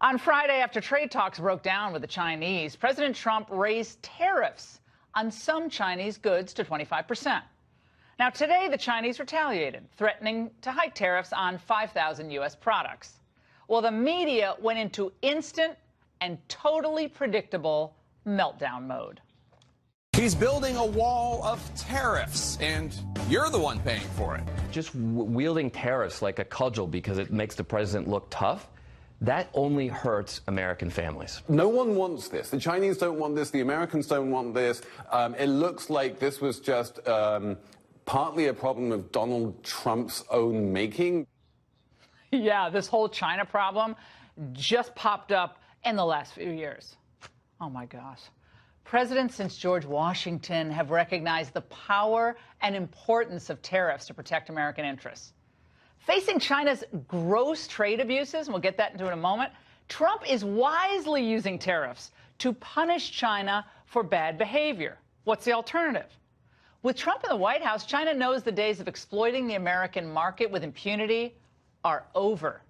On Friday, after trade talks broke down with the Chinese, President Trump raised tariffs on some Chinese goods to 25%. Now, today, the Chinese retaliated, threatening to hike tariffs on 5,000 U.S. products. Well, the media went into instant and totally predictable meltdown mode. He's building a wall of tariffs, and you're the one paying for it. Just wielding tariffs like a cudgel because it makes the president look tough, that only hurts American families. No one wants this. The Chinese don't want this. The Americans don't want this. It looks like this was just partly a problem of Donald Trump's own making. Yeah, this whole China problem just popped up in the last few years. Oh, my gosh. Presidents since George Washington have recognized the power and importance of tariffs to protect American interests. Facing China's gross trade abuses, and we'll get that into in a moment, Trump is wisely using tariffs to punish China for bad behavior. What's the alternative? With Trump in the White House, China knows the days of exploiting the American market with impunity are over.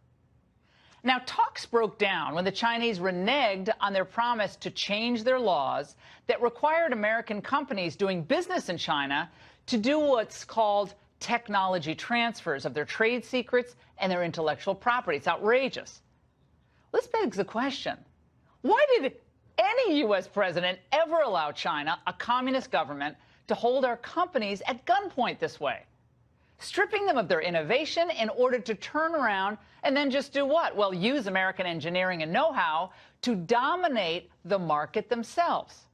Now, talks broke down when the Chinese reneged on their promise to change their laws that required American companies doing business in China to do what's called technology transfers of their trade secrets and their intellectual property. It's outrageous. This begs the question, why did any U.S. president ever allow China, a communist government, to hold our companies at gunpoint this way? Stripping them of their innovation in order to turn around and then just do what? Well, use American engineering and know-how to dominate the market themselves.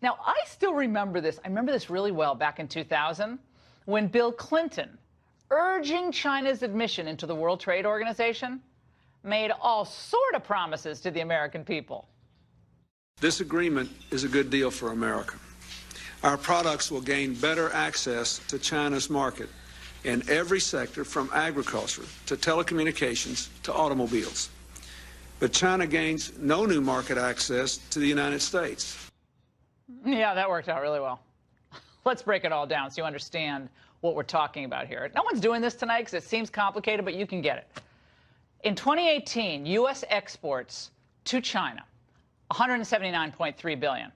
Now, I still remember this. I remember this really well back in 2000 when Bill Clinton, urging China's admission into the World Trade Organization, made all sort of promises to the American people. This agreement is a good deal for America. Our products will gain better access to China's market in every sector, from agriculture to telecommunications to automobiles. But China gains no new market access to the United States. Yeah, that worked out really well. Let's break it all down so you understand what we're talking about here. No one's doing this tonight because it seems complicated, but you can get it. In 2018, U.S. exports to China, $179.3 billion.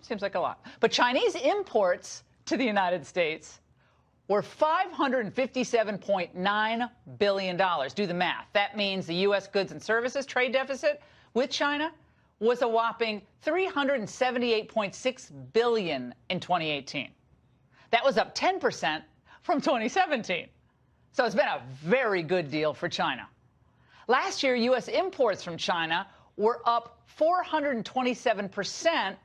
Seems like a lot. But Chinese imports to the United States were $557.9 billion. Do the math. That means the U.S. goods and services trade deficit with China was a whopping $378.6 billion in 2018. That was up 10% from 2017. So it's been a very good deal for China. Last year, U.S. imports from China were up 427%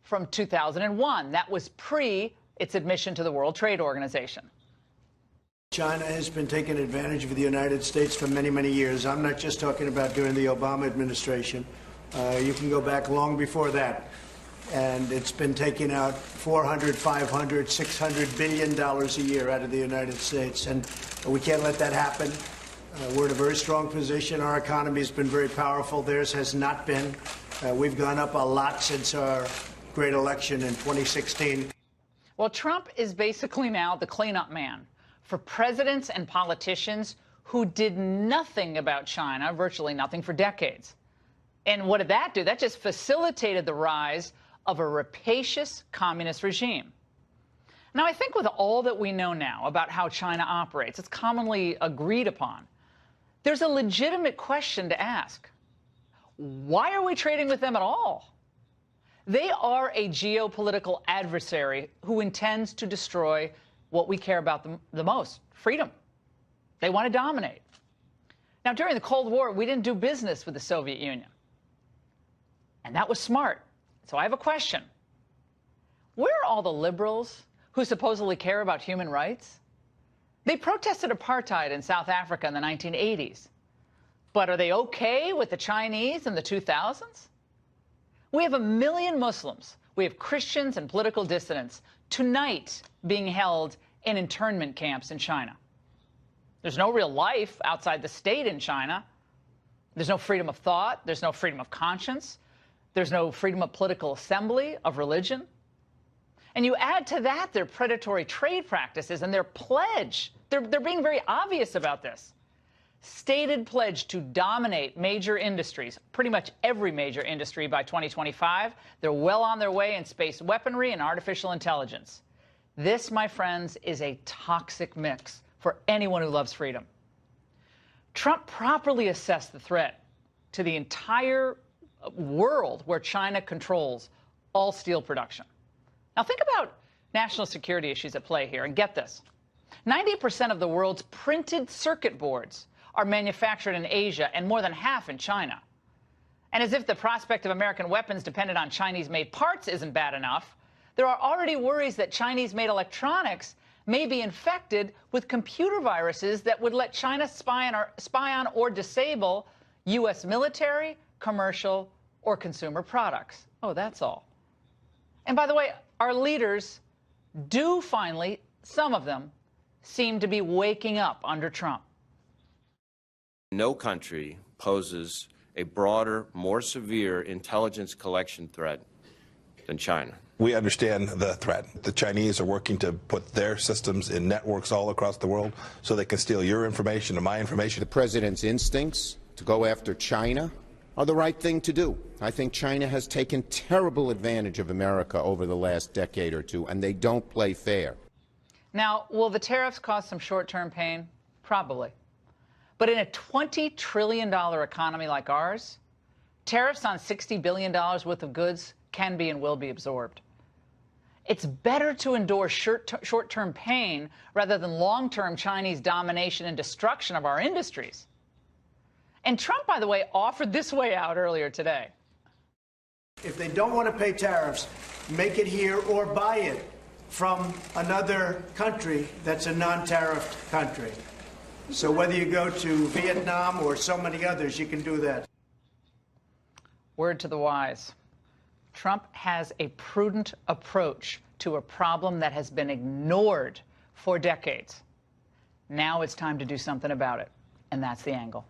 from 2001. That was pre its admission to the World Trade Organization. China has been taking advantage of the United States for many, many years. I'm not just talking about during the Obama administration. You can go back long before that. And it's been taking out $400, $500, $600 billion a year out of the United States. And we can't let that happen. We're in a very strong position. Our economy has been very powerful. Theirs has not been. We've gone up a lot since our great election in 2016. Well, Trump is basically now the cleanup man for presidents and politicians who did nothing about China, virtually nothing, for decades. And what did that do? That just facilitated the rise of a rapacious communist regime. Now, I think with all that we know now about how China operates, it's commonly agreed upon, there's a legitimate question to ask. Why are we trading with them at all? They are a geopolitical adversary who intends to destroy what we care about the most, freedom. They want to dominate. Now, during the Cold War, we didn't do business with the Soviet Union. And that was smart. So I have a question. Where are all the liberals who supposedly care about human rights? They protested apartheid in South Africa in the 1980s. But are they okay with the Chinese in the 2000s? We have 1 million Muslims. We have Christians and political dissidents tonight being held in internment camps in China. There's no real life outside the state in China. There's no freedom of thought. There's no freedom of conscience. There's no freedom of political assembly, of religion. And you add to that their predatory trade practices and their pledge. They're being very obvious about this. stated pledge to dominate major industries, pretty much every major industry by 2025. They're well on their way in space weaponry and artificial intelligence. This, my friends, is a toxic mix for anyone who loves freedom. Trump properly assessed the threat to the entire world where China controls all steel production. Now think about national security issues at play here, and get this. 90% of the world's printed circuit boards are manufactured in Asia and more than half in China. And as if the prospect of American weapons dependent on Chinese-made parts isn't bad enough, there are already worries that Chinese-made electronics may be infected with computer viruses that would let China spy on or disable U.S. military, commercial, or consumer products. Oh, that's all. And by the way, our leaders do finally, some of them, seem to be waking up under Trump. No country poses a broader, more severe intelligence collection threat than China. We understand the threat. The Chinese are working to put their systems in networks all across the world so they can steal your information and my information. The president's instincts to go after China are the right thing to do. I think China has taken terrible advantage of America over the last decade or two, and they don't play fair. Now, will the tariffs cause some short-term pain? Probably. But in a $20 trillion economy like ours, tariffs on $60 billion worth of goods can be and will be absorbed. It's better to endure short-term pain rather than long-term Chinese domination and destruction of our industries. And Trump, by the way, offered this way out earlier today. If they don't want to pay tariffs, make it here or buy it from another country that's a non-tariff country. So whether you go to Vietnam or so many others, you can do that. Word to the wise. Trump has a prudent approach to a problem that has been ignored for decades. Now it's time to do something about it, and that's the angle.